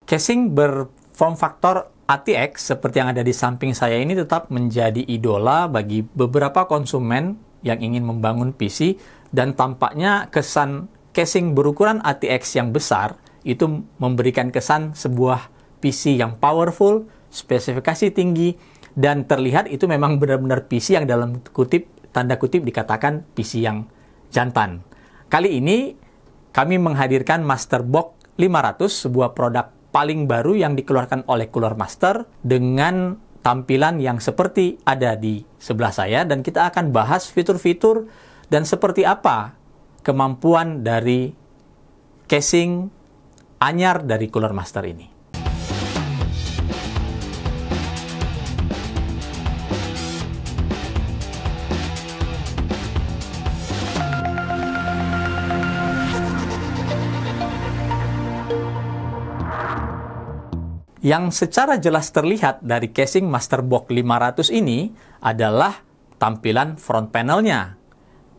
Casing berform faktor ATX seperti yang ada di samping saya ini tetap menjadi idola bagi beberapa konsumen yang ingin membangun PC, dan tampaknya kesan casing berukuran ATX yang besar itu memberikan kesan sebuah PC yang powerful, spesifikasi tinggi, dan terlihat itu memang benar-benar PC yang dalam tanda kutip dikatakan PC yang jantan. Kali ini kami menghadirkan MasterBox 500, sebuah produk paling baru yang dikeluarkan oleh Cooler Master dengan tampilan yang seperti ada di sebelah saya, dan kita akan bahas fitur-fitur dan seperti apa kemampuan dari casing anyar dari Cooler Master ini. Yang secara jelas terlihat dari casing MasterBox 500 ini adalah tampilan front panelnya.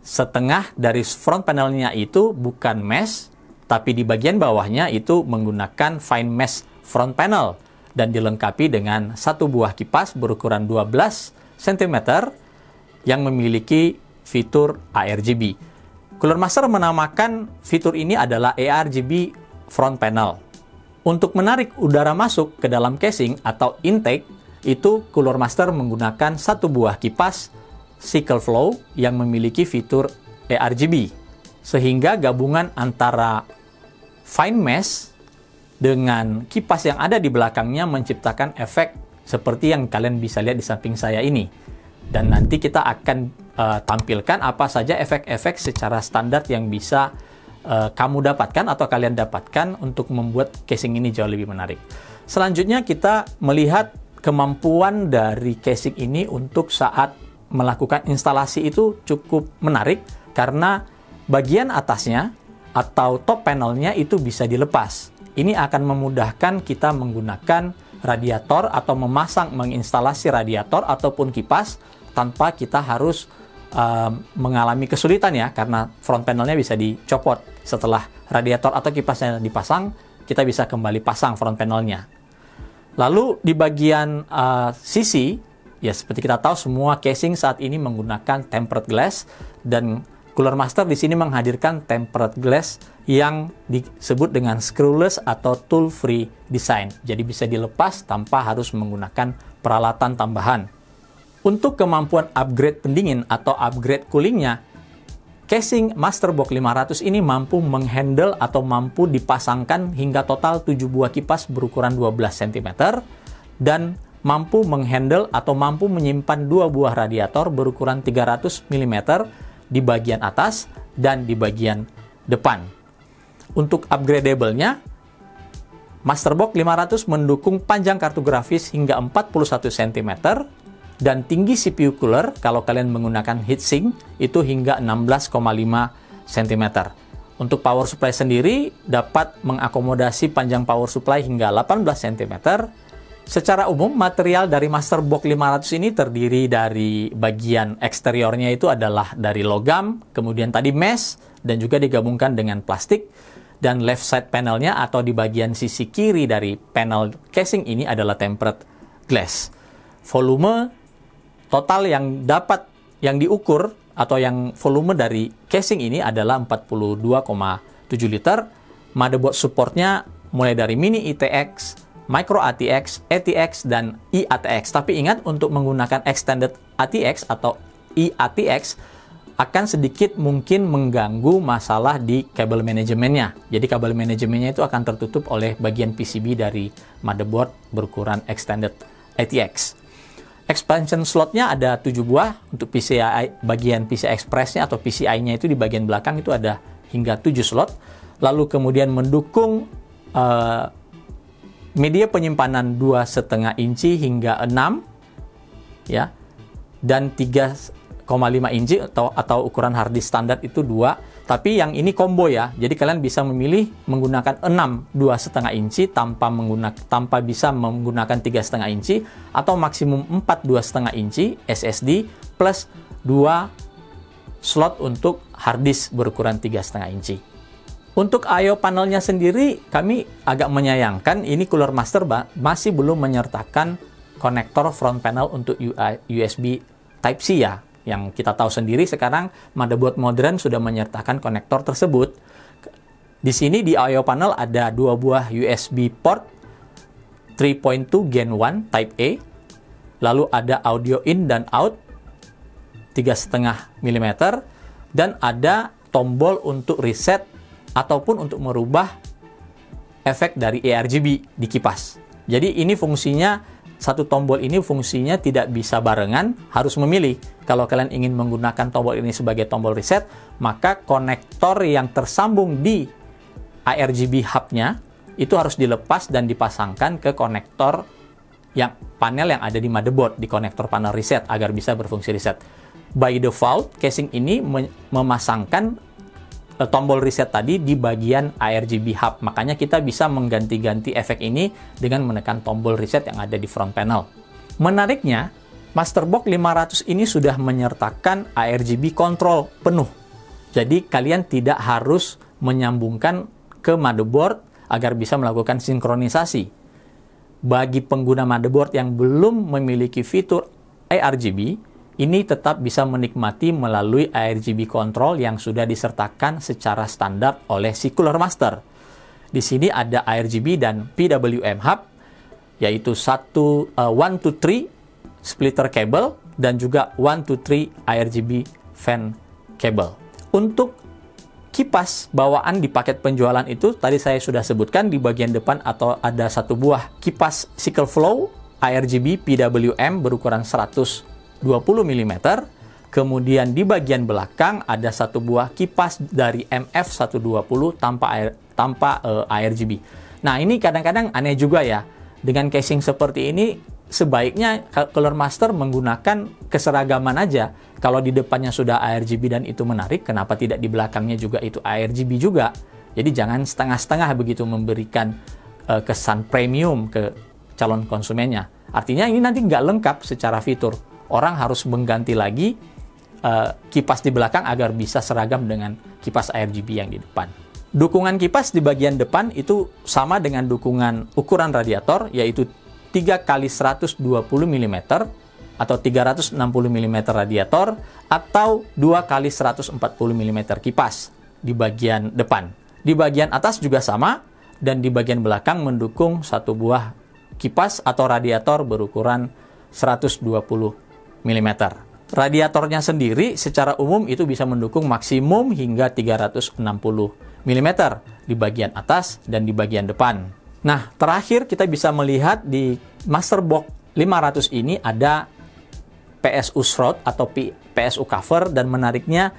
Setengah dari front panelnya itu bukan mesh, tapi di bagian bawahnya itu menggunakan fine mesh front panel dan dilengkapi dengan satu buah kipas berukuran 12 cm yang memiliki fitur ARGB. Cooler Master menamakan fitur ini adalah ARGB front panel. Untuk menarik udara masuk ke dalam casing atau intake, itu Cooler Master menggunakan satu buah kipas SycleFlow yang memiliki fitur ARGB. Sehingga gabungan antara fine mesh dengan kipas yang ada di belakangnya menciptakan efek seperti yang kalian bisa lihat di samping saya ini. Dan nanti kita akan tampilkan apa saja efek-efek secara standar yang bisa kamu dapatkan atau kalian dapatkan untuk membuat casing ini jauh lebih menarik. Selanjutnya kita melihat kemampuan dari casing ini untuk saat melakukan instalasi itu cukup menarik karena bagian atasnya atau top panelnya itu bisa dilepas. Ini akan memudahkan kita menggunakan radiator atau menginstalasi radiator ataupun kipas tanpa kita harus mengalami kesulitan ya, karena front panelnya bisa dicopot. Setelah radiator atau kipasnya dipasang, kita bisa kembali pasang front panelnya. Lalu di bagian sisi, ya seperti kita tahu semua casing saat ini menggunakan tempered glass, dan Cooler Master di sini menghadirkan tempered glass yang disebut dengan screwless atau tool-free design. Jadi bisa dilepas tanpa harus menggunakan peralatan tambahan. Untuk kemampuan upgrade pendingin atau upgrade coolingnya, casing MasterBox 500 ini mampu menghandle atau mampu dipasangkan hingga total 7 buah kipas berukuran 12 cm dan mampu menghandle atau mampu menyimpan 2 buah radiator berukuran 300 mm di bagian atas dan di bagian depan. Untuk upgradable-nya, MasterBox 500 mendukung panjang kartu grafis hingga 41 cm dan tinggi CPU cooler kalau kalian menggunakan heatsink itu hingga 16,5 cm. Untuk power supply sendiri dapat mengakomodasi panjang power supply hingga 18 cm. Secara umum material dari MasterBox 500 ini terdiri dari bagian eksteriornya itu adalah dari logam, kemudian tadi mesh dan juga digabungkan dengan plastik, dan left side panelnya atau di bagian sisi kiri dari panel casing ini adalah tempered glass. Volume total yang diukur atau yang volume dari casing ini adalah 42,7 liter. Motherboard supportnya mulai dari mini ITX, micro ATX, ATX, dan eATX. Tapi ingat, untuk menggunakan extended ATX atau eATX akan sedikit mungkin mengganggu masalah di kabel manajemennya. Jadi kabel manajemennya itu akan tertutup oleh bagian PCB dari motherboard berukuran extended ATX. Expansion slotnya ada 7 buah. Untuk PCI, bagian PCI Express-nya atau PCI-nya itu di bagian belakang itu ada hingga 7 slot. Lalu kemudian mendukung media penyimpanan 2,5 inci hingga 6 ya, dan 3,5 inci atau ukuran hard disk standar itu 2. Tapi yang ini combo ya. Jadi kalian bisa memilih menggunakan 6 2,5 inci tanpa bisa menggunakan 3,5 inci, atau maksimum 4 2,5 inci SSD plus 2 slot untuk hard disk berukuran 3,5 inci. Untuk I/O panelnya sendiri, kami agak menyayangkan ini Cooler Master masih belum menyertakan konektor front panel untuk USB Type-C ya. Yang kita tahu sendiri sekarang motherboard modern sudah menyertakan konektor tersebut. Di sini di I/O panel ada dua buah USB port 3.2 Gen 1 Type A, lalu ada audio in dan out 3,5 mm, dan ada tombol untuk reset ataupun untuk merubah efek dari ARGB di kipas. Jadi ini fungsinya, satu tombol ini fungsinya tidak bisa barengan, harus memilih. Kalau kalian ingin menggunakan tombol ini sebagai tombol reset, maka konektor yang tersambung di ARGB hub-nya itu harus dilepas dan dipasangkan ke konektor yang panel yang ada di motherboard, di konektor panel reset agar bisa berfungsi reset. By default, casing ini memasangkan tombol reset tadi di bagian ARGB hub. Makanya kita bisa mengganti-ganti efek ini dengan menekan tombol reset yang ada di front panel. Menariknya, Masterbox 500 ini sudah menyertakan ARGB control penuh. Jadi kalian tidak harus menyambungkan ke motherboard agar bisa melakukan sinkronisasi. Bagi pengguna motherboard yang belum memiliki fitur ARGB, ini tetap bisa menikmati melalui ARGB control yang sudah disertakan secara standar oleh si Cooler Master. Di sini ada ARGB dan PWM hub, yaitu 1 to 3 splitter cable dan juga 1 to 3 ARGB fan cable. Untuk kipas bawaan di paket penjualan itu tadi saya sudah sebutkan di bagian depan atau ada satu buah kipas SickleFlow ARGB PWM berukuran 120 mm. Kemudian di bagian belakang ada satu buah kipas dari MF120 tanpa ARGB. Nah, ini kadang-kadang aneh juga ya. Dengan casing seperti ini sebaiknya Cooler Master menggunakan keseragaman aja. Kalau di depannya sudah ARGB dan itu menarik, kenapa tidak di belakangnya juga itu ARGB juga? Jadi jangan setengah-setengah begitu memberikan kesan premium ke calon konsumennya. Artinya ini nanti nggak lengkap secara fitur. Orang harus mengganti lagi kipas di belakang agar bisa seragam dengan kipas ARGB yang di depan. Dukungan kipas di bagian depan itu sama dengan dukungan ukuran radiator, yaitu 3 x 120 mm atau 360 mm radiator atau 2 x 140 mm kipas di bagian depan. Di bagian atas juga sama, dan di bagian belakang mendukung satu buah kipas atau radiator berukuran 120 mm. Radiatornya sendiri secara umum itu bisa mendukung maksimum hingga 360 mm di bagian atas dan di bagian depan. Nah, terakhir kita bisa melihat di Masterbox 500 ini ada PSU shroud atau PSU cover, dan menariknya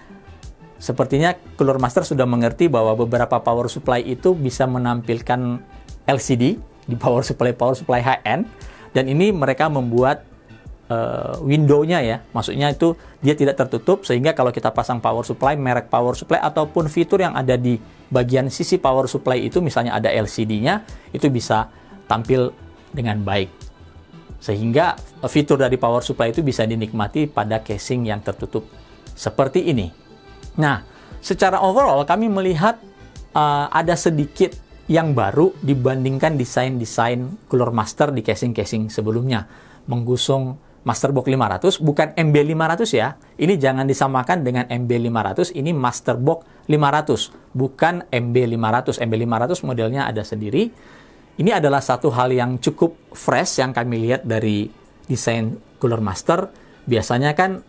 sepertinya Cooler Master sudah mengerti bahwa beberapa power supply itu bisa menampilkan LCD di power supply high-end, dan ini mereka membuat window-nya ya, maksudnya itu dia tidak tertutup sehingga kalau kita pasang power supply, merek power supply ataupun fitur yang ada di bagian sisi power supply itu, misalnya ada LCD-nya, itu bisa tampil dengan baik. Sehingga fitur dari power supply itu bisa dinikmati pada casing yang tertutup seperti ini. Nah, secara overall kami melihat ada sedikit yang baru dibandingkan desain-desain Cooler Master di casing-casing sebelumnya. Menggusung Masterbox 500, bukan MB500 ya. Ini jangan disamakan dengan MB500, ini Masterbox 500, bukan MB500. MB500 modelnya ada sendiri. Ini adalah satu hal yang cukup fresh yang kami lihat dari desain Cooler Master. Biasanya kan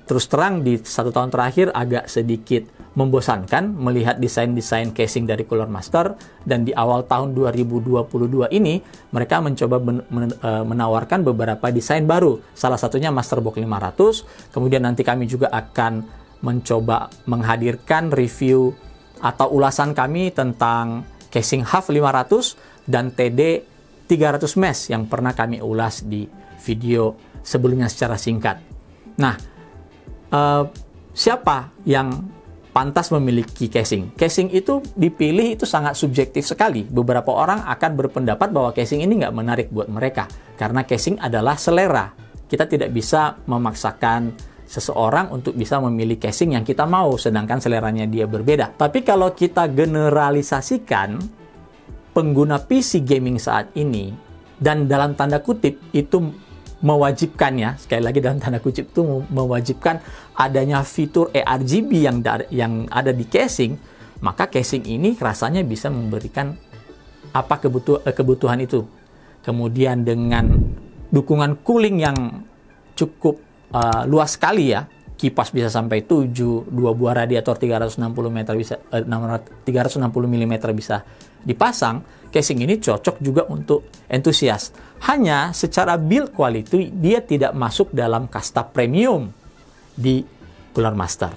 terus terang di 1 tahun terakhir agak sedikit membosankan melihat desain-desain casing dari Cooler Master, dan di awal tahun 2022 ini mereka mencoba menawarkan beberapa desain baru, salah satunya Masterbox 500. Kemudian nanti kami juga akan mencoba menghadirkan review atau ulasan kami tentang casing HUF 500 dan TD 300 mesh yang pernah kami ulas di video sebelumnya secara singkat. Nah, siapa yang pantas memiliki casing? Casing itu dipilih itu sangat subjektif sekali. Beberapa orang akan berpendapat bahwa casing ini nggak menarik buat mereka, karena casing adalah selera. Kita tidak bisa memaksakan seseorang untuk bisa memilih casing yang kita mau, sedangkan seleranya dia berbeda. Tapi kalau kita generalisasikan, pengguna PC gaming saat ini, dan dalam tanda kutip itu mewajibkan ya, sekali lagi dalam tanda kutip itu mewajibkan adanya fitur ARGB yang ada di casing, maka casing ini rasanya bisa memberikan apa kebutuhan itu. Kemudian dengan dukungan cooling yang cukup luas sekali ya, kipas bisa sampai 7, 2 buah radiator 360 mm bisa dipasang. Casing ini cocok juga untuk entusias. Hanya secara build quality dia tidak masuk dalam kasta premium di Cooler Master.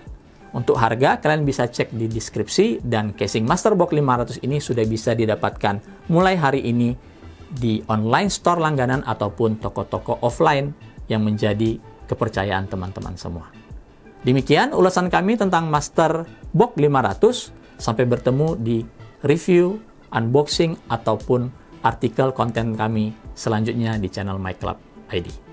Untuk harga kalian bisa cek di deskripsi, dan casing Masterbox 500 ini sudah bisa didapatkan mulai hari ini di online store langganan ataupun toko-toko offline yang menjadi kepercayaan teman-teman semua. Demikian ulasan kami tentang Masterbox 500. Sampai bertemu di review, unboxing, ataupun artikel konten kami selanjutnya di channel MyClub ID.